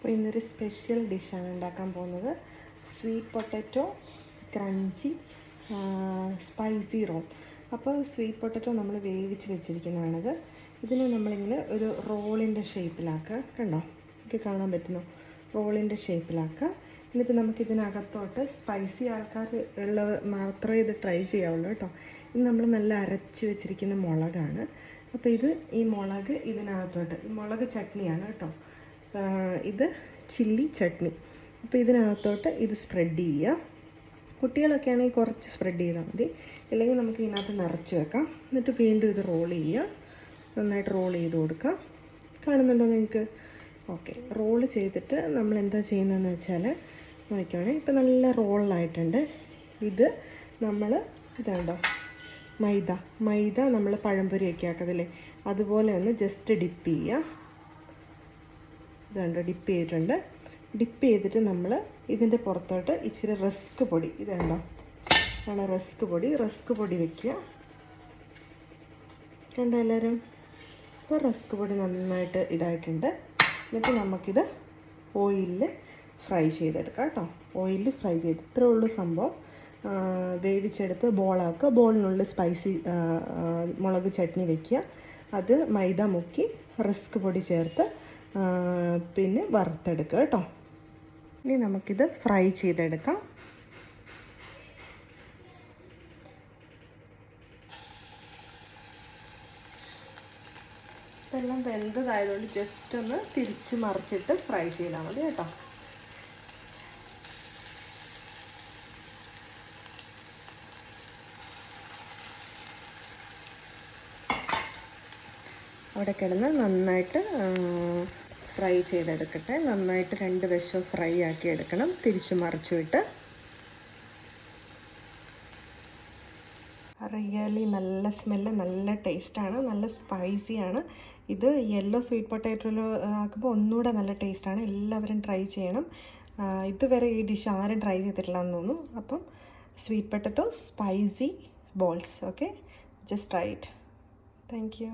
അപ്പോൾ ഇന്നൊരു സ്പെഷ്യൽ ഡിഷാണ് ഉണ്ടാക്കാൻ പോകുന്നത്. Sweet potato crunchy spicy roll. അപ്പോൾ സ്വീറ്റ് പൊട്ടറ്റോ നമ്മൾ വേവിച്ച് വെച്ചിരിക്കുന്നതാണിത്. ഇതിനെ നമ്മളിങ്ങനെ ഒരു റോളിൻ്റെ ഷേപ്പിലാക്കുക. കണ്ടോ, എനിക്ക് കാണാൻ പറ്റുന്നു. റോളിൻ്റെ ഷേപ്പിലാക്കുക. എന്നിട്ട് നമുക്കിതിനകത്തോട്ട് സ്പൈസി ആൾക്കാർ ഉള്ളത് മാത്രമേ ഇത് ട്രൈ ചെയ്യാവുള്ളൂ കേട്ടോ. ഇത് നമ്മൾ നല്ല അരച്ച് വെച്ചിരിക്കുന്ന മുളകാണ്. അപ്പോൾ ഈ മുളക് ഇതിനകത്തോട്ട്, മുളക് ചട്നിയാണ് കേട്ടോ. ഇത് ചില്ലി ചട്നി. അപ്പോൾ ഇതിനകത്തോട്ട് ഇത് സ്പ്രെഡ് ചെയ്യുക. കുട്ടികളൊക്കെ ആണെങ്കിൽ കുറച്ച് സ്പ്രെഡ് ചെയ്താൽ മതി, അല്ലെങ്കിൽ നമുക്ക് ഇതിനകത്ത് നിറച്ച് വെക്കാം. എന്നിട്ട് വീണ്ടും ഇത് റോൾ ചെയ്യുക. നന്നായിട്ട് റോൾ ചെയ്ത് കൊടുക്കുക. കാണുന്നുണ്ടോ നിങ്ങൾക്ക്? ഓക്കെ, റോൾ ചെയ്തിട്ട് നമ്മൾ എന്താ ചെയ്യുന്നതെന്ന് വെച്ചാൽ നോക്കുകയാണെങ്കിൽ ഇപ്പോൾ നല്ല റോളിലായിട്ടുണ്ട്. ഇത് നമ്മൾ ഇതുണ്ടോ മൈദ നമ്മൾ പഴംപൊരിയൊക്കെ ആക്കത്തില്ലേ, അതുപോലെ ഒന്ന് ജസ്റ്റ് ഡിപ്പ് ചെയ്യുക. ഇതുണ്ട്, ഡിപ്പ് ചെയ്തിട്ടുണ്ട്. ഡിപ്പ് ചെയ്തിട്ട് നമ്മൾ ഇതിൻ്റെ പുറത്തോട്ട് ഇച്ചിരി റസ്ക് പൊടി, ഇതുണ്ടോ ആണ് റസ്ക് പൊടി വെക്കുക. കണ്ടോ എല്ലാവരും? ഇപ്പോൾ റസ്ക് പൊടി നന്നായിട്ട് ഇതായിട്ടുണ്ട്. എന്നിട്ട് നമുക്കിത് ഓയിലിൽ ഫ്രൈ ചെയ്തെടുക്കാം കേട്ടോ. ഓയിലിൽ ഫ്രൈ ചെയ്ത് ഇത്രേ ഉള്ളൂ സംഭവം. വേവിച്ചെടുത്ത് ബോളാക്കുക. ബോളിനുള്ളിൽ സ്പൈസി മുളക് ചട്നി വയ്ക്കുക. അത് മൈദ മുക്കി റസ്ക് പൊടി ചേർത്ത് പിന്നെ വറുത്തെടുക്കുക കേട്ടോ. ഇനി നമുക്കിത് ഫ്രൈ ചെയ്തെടുക്കാം. ഇതെല്ലാം വെന്തതായതുകൊണ്ട് ജസ്റ്റ് ഒന്ന് തിരിച്ച് മറിച്ചിട്ട് ഫ്രൈ ചെയ്താൽ മതി കേട്ടോ. അവിടെ കിടന്ന് നന്നായിട്ട് ഫ്രൈ ചെയ്തെടുക്കട്ടെ. നന്നായിട്ട് രണ്ട് വശവും ഫ്രൈ ആക്കി എടുക്കണം, തിരിച്ച് മറിച്ചു വിട്ട്. റിയലി നല്ല സ്മെല്ല്, നല്ല ടേസ്റ്റാണ്, നല്ല സ്പൈസിയാണ്. ഇത് യെല്ലോ സ്വീറ്റ് പൊട്ടാറ്റോയിൽ ആക്കുമ്പോൾ ഒന്നുകൂടെ നല്ല ടേസ്റ്റാണ്. എല്ലാവരും ട്രൈ ചെയ്യണം. ഇതുവരെ ഈ ഡിഷ് ആരും ട്രൈ ചെയ്തിട്ടില്ലെന്ന് തോന്നുന്നു. അപ്പം sweet potato spicy balls. Okay, just try it. Thank you.